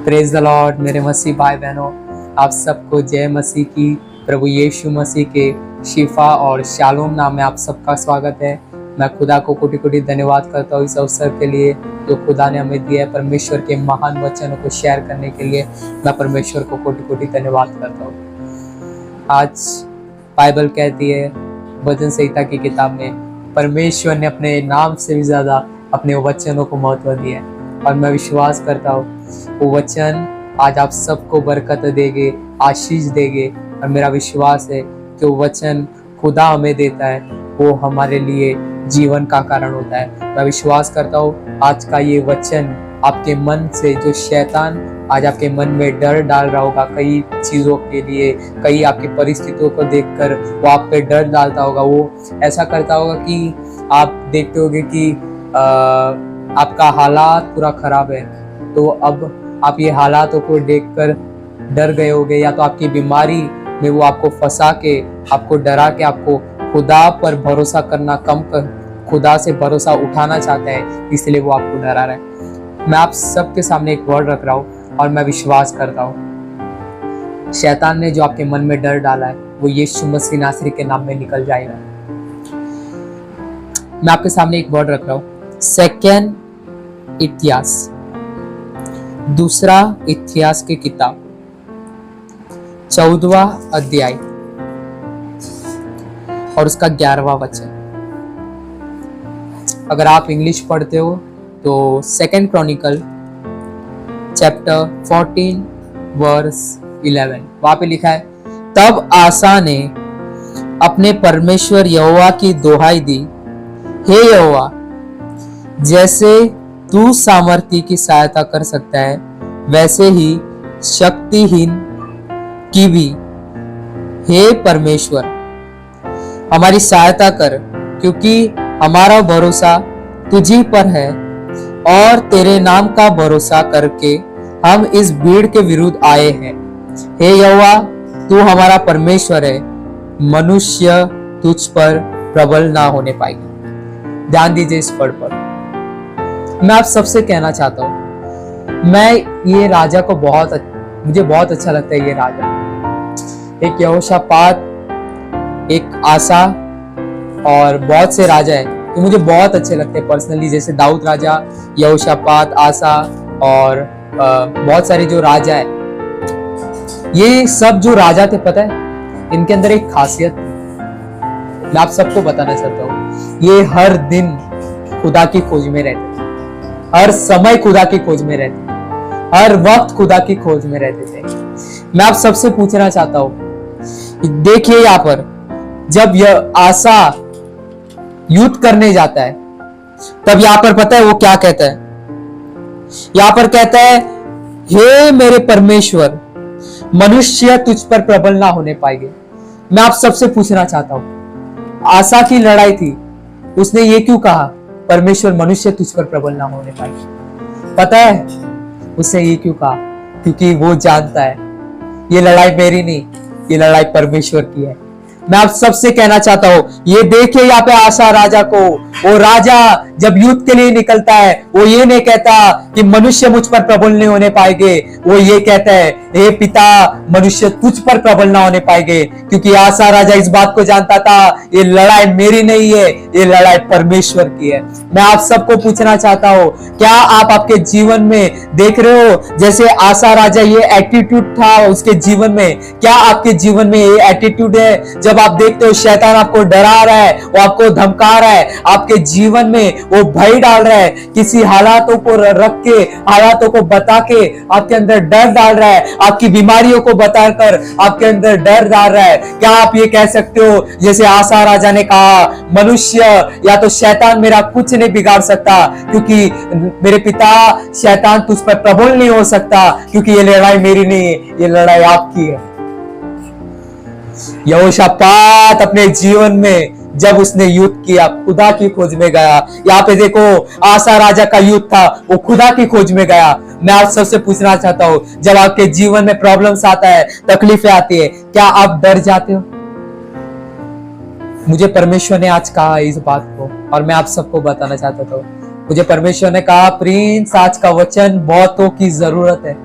Praise the Lord मेरे मसीह भाई बहनों, आप सबको जय मसीह की। प्रभु यीशु मसीह के शिफा और शालोम नाम में आप सबका स्वागत है। मैं खुदा को कोटि कोटि धन्यवाद करता हूँ इस अवसर के लिए जो खुदा ने हमें दिया है परमेश्वर के महान वचनों को शेयर करने के लिए। मैं परमेश्वर को कोटि कोटि धन्यवाद करता हूँ। आज बाइबल कहती है भजन संहिता की किताब में परमेश्वर ने अपने नाम से भी ज्यादा अपने वचनों को महत्व दिया है, और मैं विश्वास करता हूँ वो वचन आज आप सबको बरकत देंगे, आशीष देंगे। और मेरा विश्वास है कि वो वचन खुदा हमें देता है वो हमारे लिए जीवन का कारण होता है। मैं विश्वास करता हूँ आज का ये वचन आपके मन से, जो शैतान आज आपके मन में डर डाल रहा होगा कई चीजों के लिए, कई आपकी परिस्थितियों को देखकर वो आप पे डर डालता होगा, वो ऐसा करता होगा कि आप देखते होगे कि आपका हालात पूरा खराब है, तो अब आप ये हालातों को देखकर डर गए होगे, या तो आपकी बीमारी में वो आपको फंसा के, आपको डरा के, आपको खुदा पर भरोसा करना कम कर, खुदा से भरोसा उठाना चाहता है, इसलिए वो आपको डरा रहा है। मैं आप सबके सामने एक वर्ड रख रहा हूँ और मैं विश्वास करता हूँ शैतान ने जो आपके मन में डर डाला है वो यीशु मसीह नासरी के नाम में निकल जाएगा। मैं आपके सामने एक वर्ड रख रहा हूँ, सेकंड इतिहास, दूसरा इतिहास की किताब 14वां अध्याय और उसका 11वां वचन। अगर आप इंग्लिश पढ़ते हो तो सेकंड क्रॉनिकल चैप्टर 14 वर्स 11, वहां पे लिखा है, तब आसा ने अपने परमेश्वर यहोवा की दोहाई दी, हे यहोवा, जैसे तू सामर्थी की सहायता कर सकता है वैसे ही शक्तिहीन की भी, हे परमेश्वर हमारी सहायता कर, क्योंकि हमारा भरोसा तुझी पर है और तेरे नाम का भरोसा करके हम इस भीड़ के विरुद्ध आए हैं। हे यहोवा, तू हमारा परमेश्वर है, मनुष्य तुझ पर प्रबल ना होने पाएगी। ध्यान दीजिए इस पद पर। मैं आप सबसे कहना चाहता हूं, मैं ये राजा को मुझे बहुत अच्छा लगता है। ये राजा एक यहोशापात, एक आसा और बहुत से राजा है तो मुझे बहुत अच्छे लगते हैं पर्सनली, जैसे दाऊद राजा, यहोशापात, आसा और बहुत सारे जो राजा है, ये सब जो राजा थे, पता है इनके अंदर एक खासियत मैं आप सबको बताना चाहता हूँ, ये हर दिन खुदा की खोज में रहते थे, हर समय खुदा की खोज में रहते थे, हर वक्त खुदा की खोज में रहते थे। मैं आप सबसे पूछना चाहता हूं, देखिए यहां पर जब यह आसा युद्ध करने जाता है तब यहां पर पता है वो क्या कहता है, यहां पर कहता है, हे मेरे परमेश्वर, मनुष्य तुझ पर प्रबल ना होने पाएंगे। मैं आप सबसे पूछना चाहता हूं, आसा की लड़ाई थी, उसने ये क्यों कहा परमेश्वर मनुष्य तुझ पर प्रबल ना होने पाएंगे? पता है उसने ये क्यों कहा? क्योंकि वो जानता है ये लड़ाई मेरी नहीं, ये लड़ाई परमेश्वर की है। मैं आप सबसे कहना चाहता हूं, ये देखिए यहाँ पे आसा राजा को, वो राजा जब युद्ध के लिए निकलता है वो ये नहीं कहता कि मनुष्य मुझ पर प्रबल नहीं होने पाएंगे, वो ये कहता है, हे पिता, मनुष्य तुझ पर प्रबल ना होने पाएंगे, क्योंकि आसा राजा इस बात को जानता था ये लड़ाई मेरी नहीं है, ये लड़ाई परमेश्वर की है। मैं आप सबको पूछना चाहता हूं, क्या आप आपके जीवन में देख रहे हो जैसे आसा राजा ये एटीट्यूड था उसके जीवन में? क्या आपके जीवन में ये एटीट्यूड है? जब आप देखते हो शैतान आपको डरा रहा है, वो आपको धमका रहा है, आपके जीवन में वो भय डाल रहा है, किसी हालातों को रख के, हालातों को बता के आपके अंदर डर डाल रहा है, आपकी बीमारियों को बताकर आपके अंदर डर डाल रहा है, क्या आप ये कह सकते हो जैसे आसा राजा ने कहा, मनुष्य या तो शैतान मेरा कुछ नहीं बिगाड़ सकता, क्योंकि मेरे पिता शैतान तुझ पर प्रबल नहीं हो सकता, क्योंकि ये लड़ाई मेरी नहीं है, ये लड़ाई आपकी है। यहोशापात अपने जीवन में जब उसने युद्ध किया, खुदा की खोज में गया। यहाँ पे देखो आसा राजा का युद्ध था, वो खुदा की खोज में गया। मैं आप सबसे पूछना चाहता हूँ, जब आपके जीवन में प्रॉब्लम्स आता है, तकलीफें आती है, क्या आप डर जाते हो? मुझे परमेश्वर ने आज कहा इस बात को, और मैं आप सबको बताना चाहता था। मुझे परमेश्वर ने कहा, प्रिंस आज का वचन बहुतों की जरूरत है।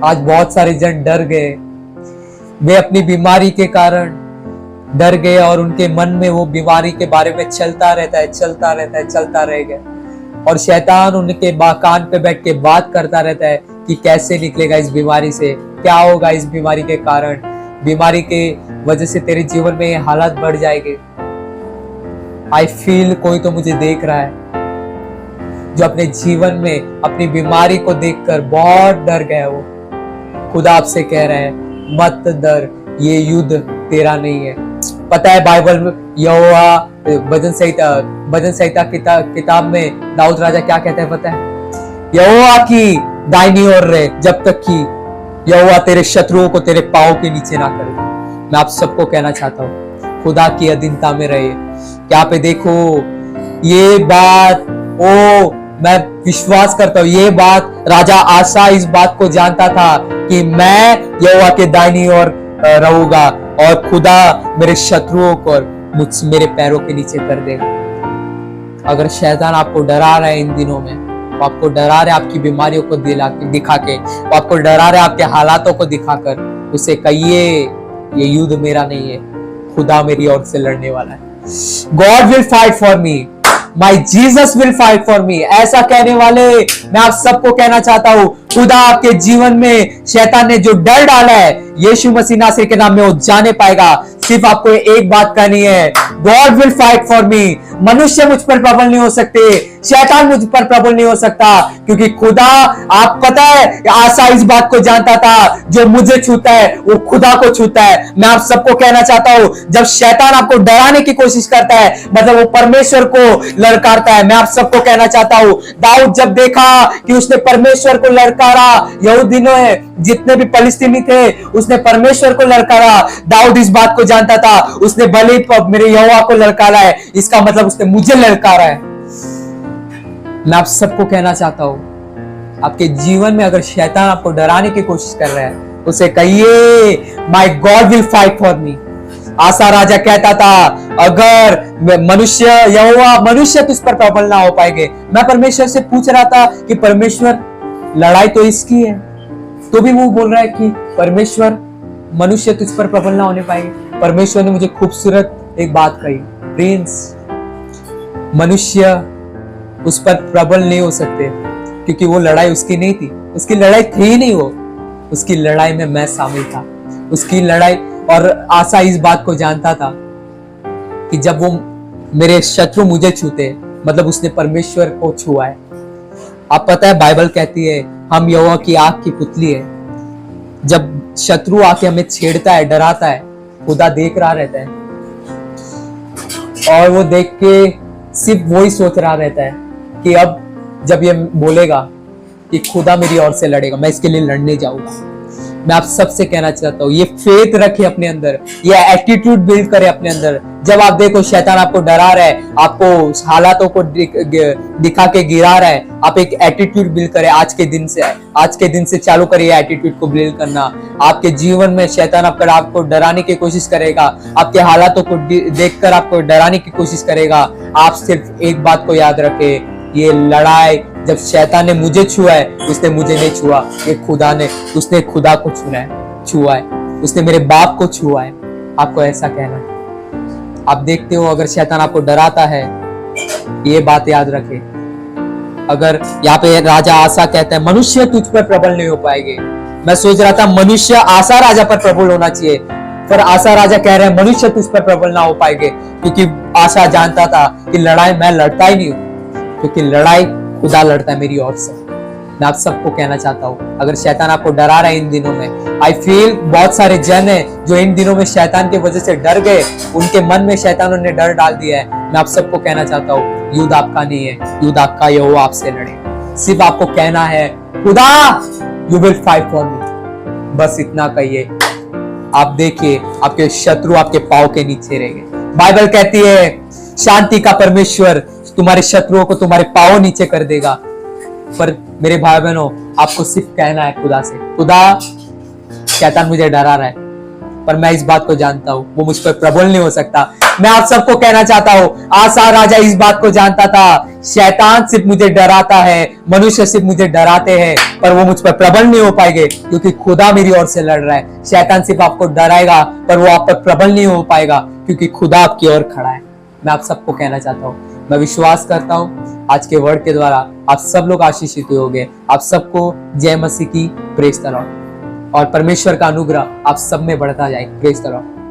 आज बहुत सारे जन डर गए, वे अपनी बीमारी के कारण डर गए और उनके मन में वो बीमारी के बारे में चलता रहेगा और शैतान उनके कान पे बैठ के बात करता रहता है कि कैसे निकलेगा इस बीमारी से, क्या होगा इस बीमारी के कारण, बीमारी के वजह से तेरे जीवन में ये हालात बढ़ जाएंगे। आई फील कोई तो मुझे देख रहा है जो अपने जीवन में अपनी बीमारी को देखकर बहुत डर गया। वो खुदा आपसे कह रहा है मत डर, ये युद्ध तेरा नहीं है। पता है बाइबल में यहोवा भजन संहिता किताब में दाऊद राजा क्या कहता है पता है? यहोवा की दाहिनी ओर रहे जब तक कि यहोवा तेरे शत्रुओं को तेरे पांव के नीचे ना कर दे। मैं आप सबको कहना चाहता हूँ खुदा की अधीनता में रहिए। क्या पे देखो ये बात, मैं विश्वास करता हूँ ये बात राजा आसा इस बात को जानता था कि मैं यहोवा के दाहिनी ओर रहूंगा और खुदा मेरे शत्रुओं को मेरे पैरों के नीचे कर देगा। अगर शैतान आपको डरा रहा है इन दिनों में, वो आपको डरा रहा है आपकी बीमारियों को दिखा के, वो आपको डरा रहा है आपके हालातों को दिखाकर, उसे कहिए ये युद्ध मेरा नहीं है, खुदा मेरी ओर से लड़ने वाला है। God will fight for me, my Jesus will fight for me। ऐसा कहने वाले मैं आप सबको कहना चाहता हूँ खुदा आपके जीवन में शैतान ने जो डर डाला है यीशु मसीह नासरी के नाम में वो जाने पाएगा। सिर्फ आपको एक बात करनी है, God will fight for me। मनुष्य मुझ पर प्रबल नहीं हो सकते, शैतान मुझ पर प्रबल नहीं हो सकता, क्योंकि खुदा, आप पता है आसा इस बात को जानता था जो मुझे छूता है वो खुदा को छूता है। मैं आप सबको कहना चाहता हूं जब शैतान आपको डराने की कोशिश करता है मतलब वो परमेश्वर को ललकारता है। मैं आप सबको कहना चाहता हूं दाऊद जब देखा कि उसने परमेश्वर को ललकारा, यहूदियों में जितने भी फलिस्तीनी थे उसने परमेश्वर को ललकारा, दाऊद इस बात को जानता था उसने भले मेरे यहोवा को ललकारा है, इसका मतलब उसने मुझे ललकारा है। मैं आप सबको कहना चाहता हूं आपके जीवन में अगर शैतान आपको डराने की कोशिश कर रहा है उसे कहिए my God will fight for me. आसा राजा कहता था अगर मनुष्य तुझ पर प्रबल ना हो पाएंगे। मैं परमेश्वर से पूछ रहा था कि परमेश्वर लड़ाई तो इसकी है, तो भी वो बोल रहा है कि परमेश्वर मनुष्य तुझ पर प्रबल ना होने पाएंगे। परमेश्वर ने मुझे खूबसूरत एक बात कही, प्रिंस मनुष्य उस पर प्रबल नहीं हो सकते क्योंकि वो लड़ाई उसकी नहीं थी, उसकी लड़ाई थी ही नहीं, वो उसकी लड़ाई में मैं शामिल था, उसकी लड़ाई। और आसा इस बात को जानता था कि जब वो मेरे शत्रु मुझे छूते मतलब उसने परमेश्वर को छुआ है। आप पता है बाइबल कहती है हम यहोवा की आंख की पुतली है। जब शत्रु आके हमें छेड़ता है, डराता है, खुदा देख रहा रहता है और वो देख के सिर्फ वही सोच रहा रहता है कि अब जब ये बोलेगा कि खुदा मेरी ओर से लड़ेगा, मैं इसके लिए लड़ने जाऊंगा। मैं आप सबसे कहना चाहता हूँ ये फेथ रखे अपने अंदर, ये एटीट्यूड बिल्ड करे अपने अंदर। जब आप देखो शैतान आपको डरा रहा है, आपको हालातों को दिखा के गिरा रहा है, आप एक एटीट्यूड बिल्ड करें आज के दिन से चालू करिए एटीट्यूड को बिल्ड करना। आपके जीवन में शैतान आपको डराने की कोशिश करेगा, आपके हालातों को देखकर आपको डराने की कोशिश करेगा। आप सिर्फ एक बात को याद रखें, ये लड़ाई जब शैतान ने मुझे छुआ है उसने मुझे नहीं छुआ, ये उसने खुदा को छुआ है, उसने मेरे बाप को छुआ है। आपको ऐसा कहना है। आप देखते हो अगर शैतान आपको डराता है ये बात याद रखे। अगर यहाँ पे राजा आसा कहता है मनुष्य तुझ पर प्रबल नहीं हो पाएंगे, मैं सोच रहा था मनुष्य आसा राजा पर प्रबल होना चाहिए, पर आसा राजा कह रहे हैं मनुष्य तुझ पर प्रबल ना हो पाएंगे, क्योंकि आसा जानता था कि लड़ाई मैं लड़ता ही नहीं हूं, क्योंकि लड़ाई खुदा लड़ता है मेरी ओर से। मैं आप सबको कहना चाहता हूँ अगर शैतान आपको डरा रहा है इन दिनों में, आई फील बहुत सारे जन हैं जो इन दिनों में शैतान की वजह से डर गए, उनके मन में शैतानों ने डर डाल दिया है। मैं आप सबको कहना चाहता हूँ युद्ध आपका नहीं है, युद्ध आपका यहोवा आपसे लड़े। सिर्फ आपको कहना है खुदा you will fight for me, बस इतना कहिए। आप देखिए आपके शत्रु आपके पांव के नीचे रहेंगे। बाइबल कहती है शांति का परमेश्वर तुम्हारे शत्रुओं को तुम्हारे पांव नीचे कर देगा। पर मेरे भाई बहनों आपको सिर्फ कहना है खुदा से, खुदा शैतान मुझे डरा रहा है, पर मैं इस बात को जानता हूँ वो मुझ पर प्रबल नहीं हो सकता। मैं आप सबको कहना चाहता हूँ, आसा राजा इस बात को जानता था, शैतान सिर्फ मुझे डराता है, मनुष्य सिर्फ मुझे डराते हैं, पर वो मुझ पर प्रबल नहीं हो पाएंगे क्योंकि खुदा मेरी ओर से लड़ रहा है। शैतान सिर्फ आपको डराएगा पर वो आप पर प्रबल नहीं हो पाएगा क्योंकि खुदा आपकी ओर खड़ा है। मैं आप सबको कहना चाहता हूँ, मैं विश्वास करता हूँ आज के वर्ड के द्वारा आप सब लोग आशीषित होंगे। आप सबको जय मसीह की प्रेज द लॉर्ड और परमेश्वर का अनुग्रह आप सब में बढ़ता जाए। Praise the Lord.